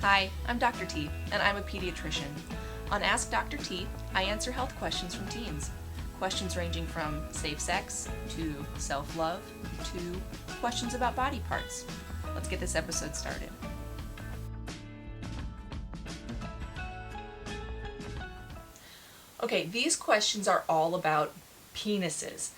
Hi, I'm Dr. T, and I'm a pediatrician. On Ask Dr. T, I answer health questions from teens. Questions ranging from safe sex, to self-love, to questions about body parts. Let's get this episode started. Okay, these questions are all about penises.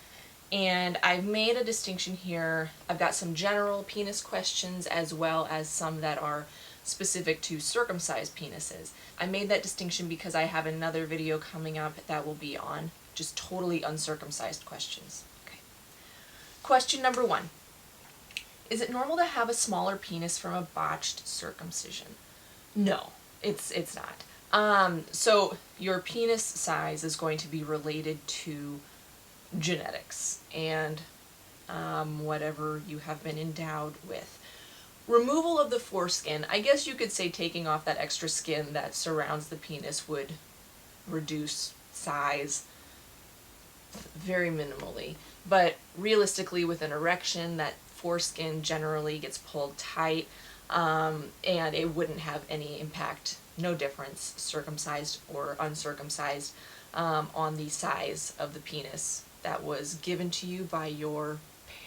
And I've made a distinction here. I've got some general penis questions as well as some that are specific to circumcised penises. I made that distinction because I have another video coming up that will be on just totally uncircumcised questions. Okay. Question number 1. Is it normal to have a smaller penis from a botched circumcision? No, it's not. So your penis size is going to be related to genetics and whatever you have been endowed with. Removal of the foreskin, I guess you could say taking off that extra skin that surrounds the penis would reduce size very minimally. But realistically, with an erection, that foreskin generally gets pulled tight, and it wouldn't have any impact, no difference, circumcised or uncircumcised, on the size of the penis that was given to you by your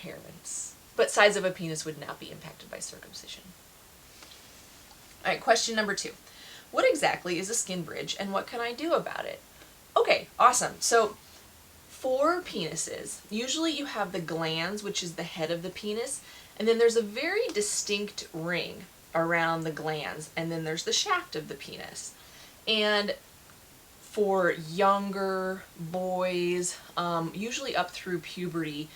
parents. But size of a penis would not be impacted by circumcision. All right, question number 2. What exactly is a skin bridge and what can I do about it? Okay, awesome. So for penises, usually you have the glans, which is the head of the penis, and then there's a very distinct ring around the glans, and then there's the shaft of the penis. And for younger boys, usually up through puberty,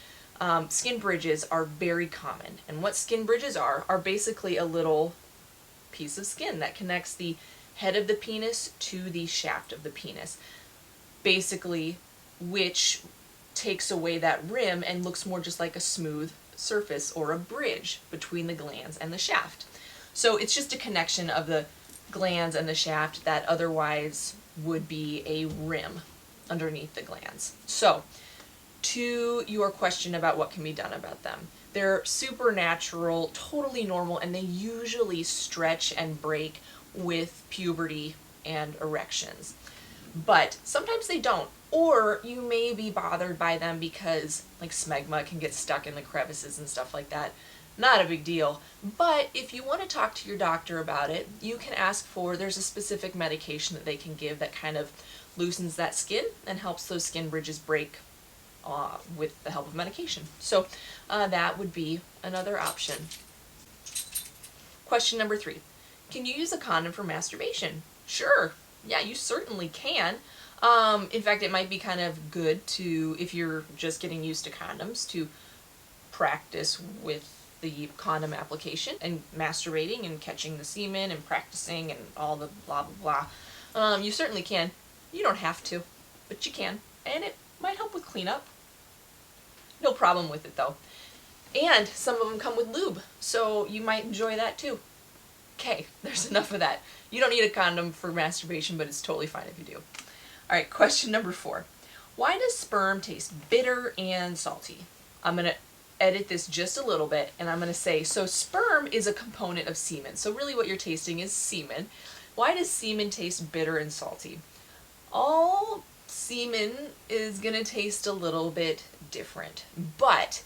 skin bridges are very common. And what skin bridges are basically a little piece of skin that connects the head of the penis to the shaft of the penis. Basically, which takes away that rim and looks more just like a smooth surface or a bridge between the glans and the shaft. So it's just a connection of the glans and the shaft that otherwise would be a rim underneath the glans. So, to your question about what can be done about them, they're supernatural, totally normal, and they usually stretch and break with puberty and erections. But sometimes they don't, or you may be bothered by them because like smegma can get stuck in the crevices and stuff like that. Not a big deal, but if you want to talk to your doctor about it, you can ask for, there's a specific medication that they can give that kind of loosens that skin and helps those skin bridges break with the help of medication. So that would be another option. Question number 3. Can you use a condom for masturbation? Sure. Yeah, you certainly can. In fact, it might be kind of good to, if you're just getting used to condoms, to practice with the condom application and masturbating and catching the semen and practicing and all the blah blah blah. You certainly can. You don't have to, but you can, and it might help with cleanup. No problem with it though. And some of them come with lube, so you might enjoy that too. Okay, there's enough of that. You don't need a condom for masturbation, but it's totally fine if you do. All right, question number 4. Why does sperm taste bitter and salty? I'm going to edit this just a little bit, and I'm going to say, so sperm is a component of semen. So really what you're tasting is semen. Why does semen taste bitter and salty? All semen is going to taste a little bit different, but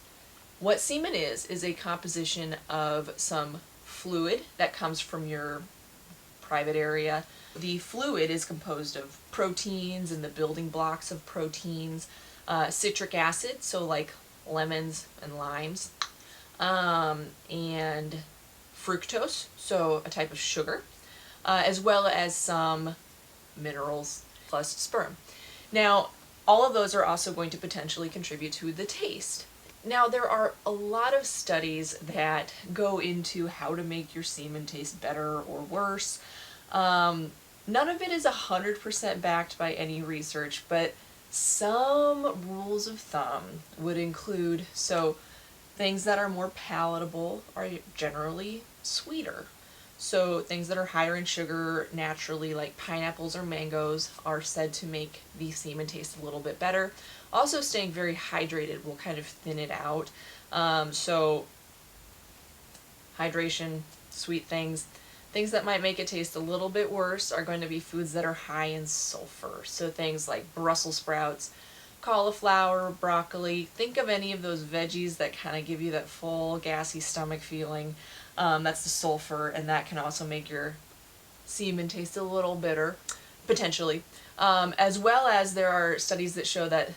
what semen is a composition of some fluid that comes from your private area. The fluid is composed of proteins and the building blocks of proteins, citric acid, so like lemons and limes, and fructose, so a type of sugar, as well as some minerals plus sperm. Now, all of those are also going to potentially contribute to the taste. Now, there are a lot of studies that go into how to make your semen taste better or worse. None of it is 100% backed by any research, but some rules of thumb would include, so things that are more palatable are generally sweeter. So things that are higher in sugar naturally, like pineapples or mangoes, are said to make the semen taste a little bit better. Also, staying very hydrated will kind of thin it out. So hydration, sweet things Things that might make it taste a little bit worse are going to be foods that are high in sulfur. So things like Brussels sprouts, cauliflower, broccoli. Think of any of those veggies that kind of give you that full gassy stomach feeling. That's the sulfur, and that can also make your semen taste a little bitter, potentially. As well as there are studies that show that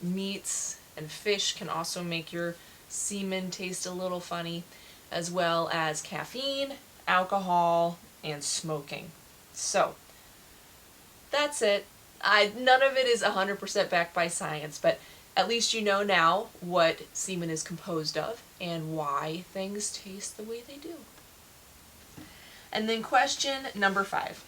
meats and fish can also make your semen taste a little funny, as well as caffeine, alcohol, and smoking. So that's it. None of it is 100% backed by science, but at least you know now what semen is composed of and why things taste the way they do. And then question number 5.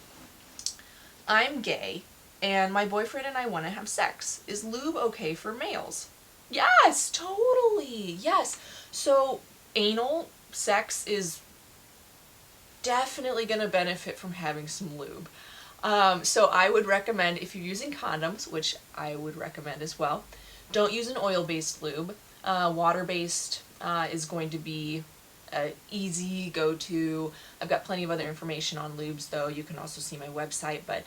I'm gay and my boyfriend and I want to have sex. Is lube okay for males? Yes, totally. Yes. So anal sex is definitely going to benefit from having some lube. So I would recommend, if you're using condoms, which I would recommend as well, don't use an oil-based lube. Water-based is going to be an easy go-to. I've got plenty of other information on lubes, though. You can also see my website, but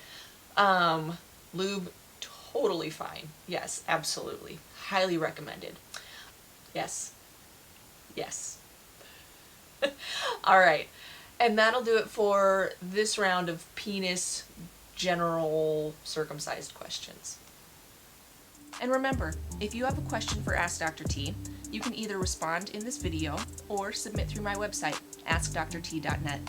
lube, totally fine. Yes, absolutely. Highly recommended. Yes. Yes. All right. And that'll do it for this round of penis general circumcised questions. And remember, if you have a question for Ask Dr. T, you can either respond in this video or submit through my website, askdrt.net.